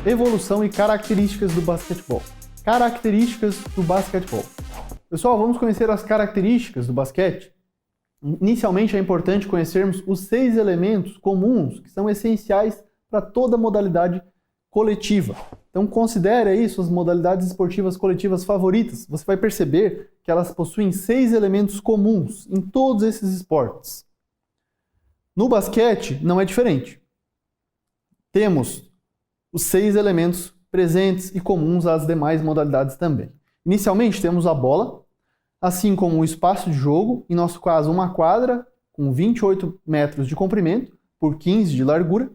evolução e características do basquetebol. Características do basquetebol. Pessoal, vamos conhecer as características do basquete? Inicialmente é importante conhecermos os 6 elementos comuns que são essenciais para toda modalidade coletiva. Então considere aí suas modalidades esportivas coletivas favoritas. Você vai perceber que elas possuem 6 elementos comuns em todos esses esportes. No basquete não é diferente. Temos os 6 elementos presentes e comuns às demais modalidades também. Inicialmente temos a bola, assim como o espaço de jogo, em nosso caso uma quadra com 28 metros de comprimento por 15 de largura,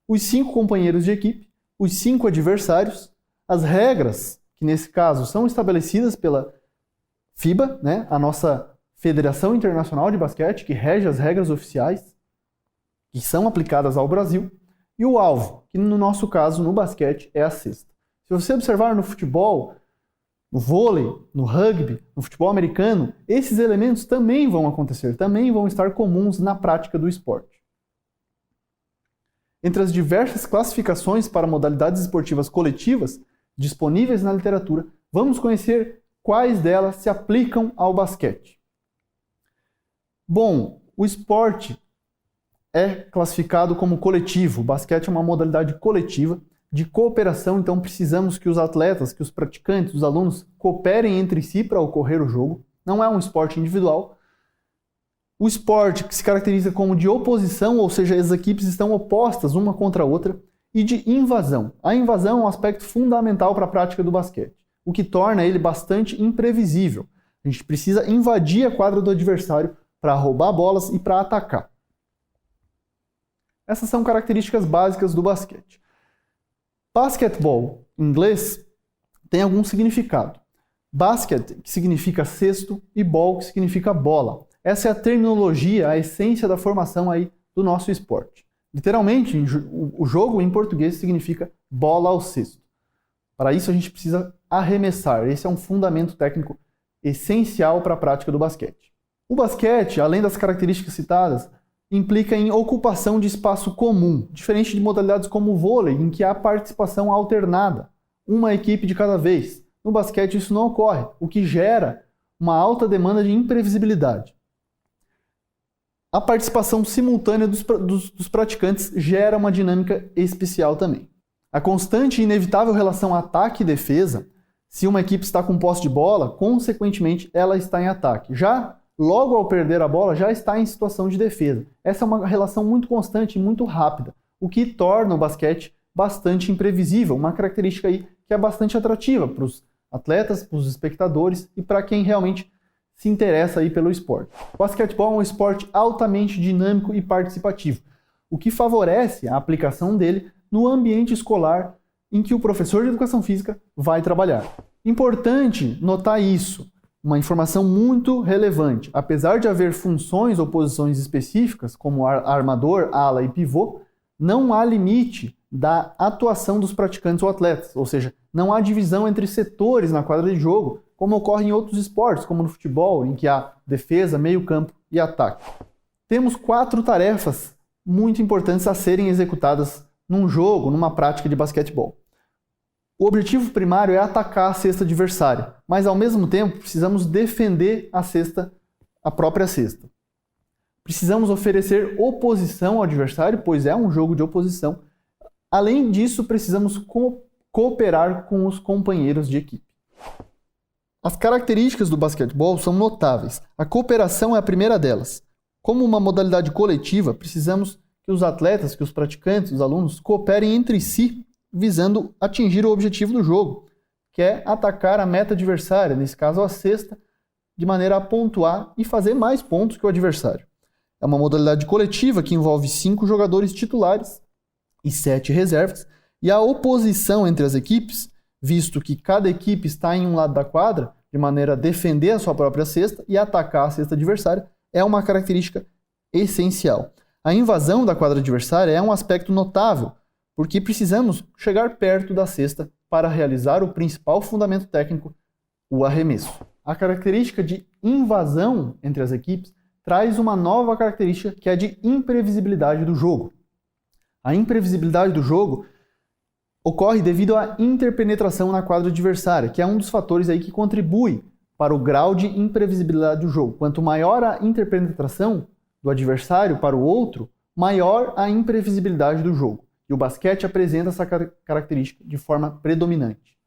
os 5 companheiros de equipe, os 5 adversários, as regras, que nesse caso são estabelecidas pela FIBA, né, a nossa Federação Internacional de Basquete, que rege as regras oficiais, que são aplicadas ao Brasil, e o alvo, que no nosso caso, no basquete, é a cesta. Se você observar no futebol, no vôlei, no rugby, no futebol americano, esses elementos também vão acontecer, também vão estar comuns na prática do esporte. Entre as diversas classificações para modalidades esportivas coletivas disponíveis na literatura, vamos conhecer quais delas se aplicam ao basquete. Bom, o esporte é classificado como coletivo. O basquete é uma modalidade coletiva de cooperação, então precisamos que os atletas, que os praticantes, os alunos cooperem entre si para ocorrer o jogo. Não é um esporte individual. O esporte que se caracteriza como de oposição, ou seja, as equipes estão opostas uma contra a outra, e de invasão. A invasão é um aspecto fundamental para a prática do basquete, o que torna ele bastante imprevisível. A gente precisa invadir a quadra do adversário para roubar bolas e para atacar. Essas são características básicas do basquete. Basketball, em inglês, tem algum significado. Basket, que significa cesto, e ball, que significa bola. Essa é a terminologia, a essência da formação aí do nosso esporte. Literalmente, o jogo em português significa bola ao cesto. Para isso a gente precisa arremessar. Esse é um fundamento técnico essencial para a prática do basquete. O basquete, além das características citadas, implica em ocupação de espaço comum, diferente de modalidades como o vôlei, em que há participação alternada, uma equipe de cada vez. No basquete isso não ocorre, o que gera uma alta demanda de imprevisibilidade. A participação simultânea dos praticantes gera uma dinâmica especial também. A constante e inevitável relação ataque e defesa, se uma equipe está com posse de bola, consequentemente ela está em ataque. Já logo ao perder a bola, já está em situação de defesa. Essa é uma relação muito constante e muito rápida, o que torna o basquete bastante imprevisível, uma característica aí que é bastante atrativa para os atletas, para os espectadores e para quem realmente se interessa aí pelo esporte. O basquetebol é um esporte altamente dinâmico e participativo, o que favorece a aplicação dele no ambiente escolar em que o professor de educação física vai trabalhar. Importante notar isso, uma informação muito relevante. Apesar de haver funções ou posições específicas, como armador, ala e pivô, não há limite da atuação dos praticantes ou atletas, ou seja, não há divisão entre setores na quadra de jogo, como ocorre em outros esportes, como no futebol, em que há defesa, meio-campo e ataque. Temos 4 tarefas muito importantes a serem executadas num jogo, numa prática de basquetebol. O objetivo primário é atacar a cesta adversária, mas ao mesmo tempo precisamos defender a própria cesta. Precisamos oferecer oposição ao adversário, pois é um jogo de oposição. Além disso, precisamos cooperar com os companheiros de equipe. As características do basquetebol são notáveis. A cooperação é a primeira delas. Como uma modalidade coletiva, precisamos que os atletas, que os praticantes, os alunos, cooperem entre si, visando atingir o objetivo do jogo, que é atacar a meta adversária, nesse caso a cesta, de maneira a pontuar e fazer mais pontos que o adversário. É uma modalidade coletiva que envolve 5 jogadores titulares e 7 reservas, e a oposição entre as equipes, visto que cada equipe está em um lado da quadra, de maneira a defender a sua própria cesta e atacar a cesta adversária, é uma característica essencial. A invasão da quadra adversária é um aspecto notável, porque precisamos chegar perto da cesta para realizar o principal fundamento técnico, o arremesso. A característica de invasão entre as equipes traz uma nova característica que é a de imprevisibilidade do jogo. A imprevisibilidade do jogo ocorre devido à interpenetração na quadra adversária, que é um dos fatores aí que contribui para o grau de imprevisibilidade do jogo. Quanto maior a interpenetração do adversário para o outro, maior a imprevisibilidade do jogo. E o basquete apresenta essa característica de forma predominante.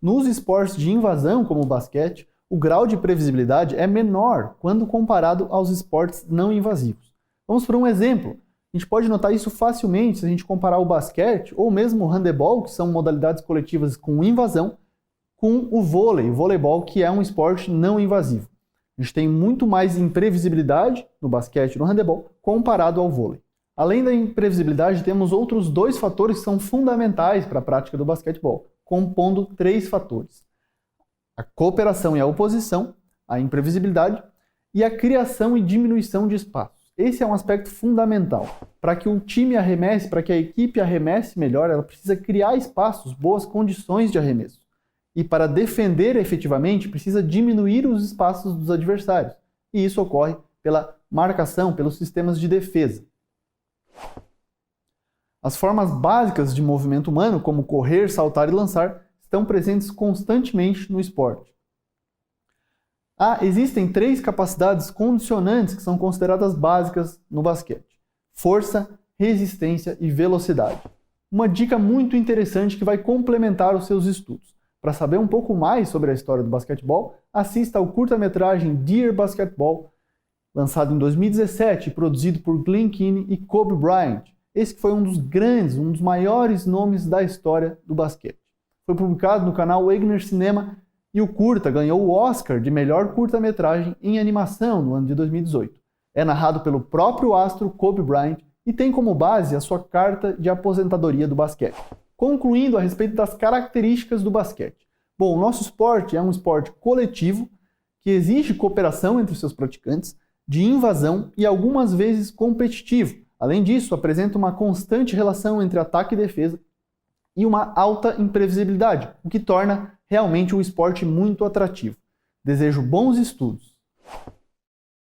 Nos esportes de invasão, como o basquete, o grau de previsibilidade é menor quando comparado aos esportes não invasivos. Vamos por um exemplo. A gente pode notar isso facilmente se a gente comparar o basquete ou mesmo o handebol, que são modalidades coletivas com invasão, com o voleibol, que é um esporte não invasivo. A gente tem muito mais imprevisibilidade no basquete e no handebol comparado ao vôlei. Além da imprevisibilidade, temos outros dois fatores que são fundamentais para a prática do basquetebol, compondo 3 fatores. A cooperação e a oposição, a imprevisibilidade e a criação e diminuição de espaços. Esse é um aspecto fundamental. Para que o time arremesse, para que a equipe arremesse melhor, ela precisa criar espaços, boas condições de arremesso. E para defender efetivamente, precisa diminuir os espaços dos adversários. E isso ocorre pela marcação, pelos sistemas de defesa. As formas básicas de movimento humano, como correr, saltar e lançar, estão presentes constantemente no esporte. Existem 3 capacidades condicionantes que são consideradas básicas no basquete: força, resistência e velocidade. Uma dica muito interessante que vai complementar os seus estudos. Para saber um pouco mais sobre a história do basquetebol, assista ao curta-metragem Dear Basketball, lançado em 2017 e produzido por Glenn Keane e Kobe Bryant. Esse que foi um dos grandes, um dos maiores nomes da história do basquete. Foi publicado no canal Wagner Cinema e o curta ganhou o Oscar de melhor curta-metragem em animação no ano de 2018. É narrado pelo próprio astro Kobe Bryant e tem como base a sua carta de aposentadoria do basquete. Concluindo a respeito das características do basquete. Bom, o nosso esporte é um esporte coletivo que exige cooperação entre os seus praticantes, de invasão e algumas vezes competitivo. Além disso, apresenta uma constante relação entre ataque e defesa e uma alta imprevisibilidade, o que torna realmente o esporte muito atrativo. Desejo bons estudos!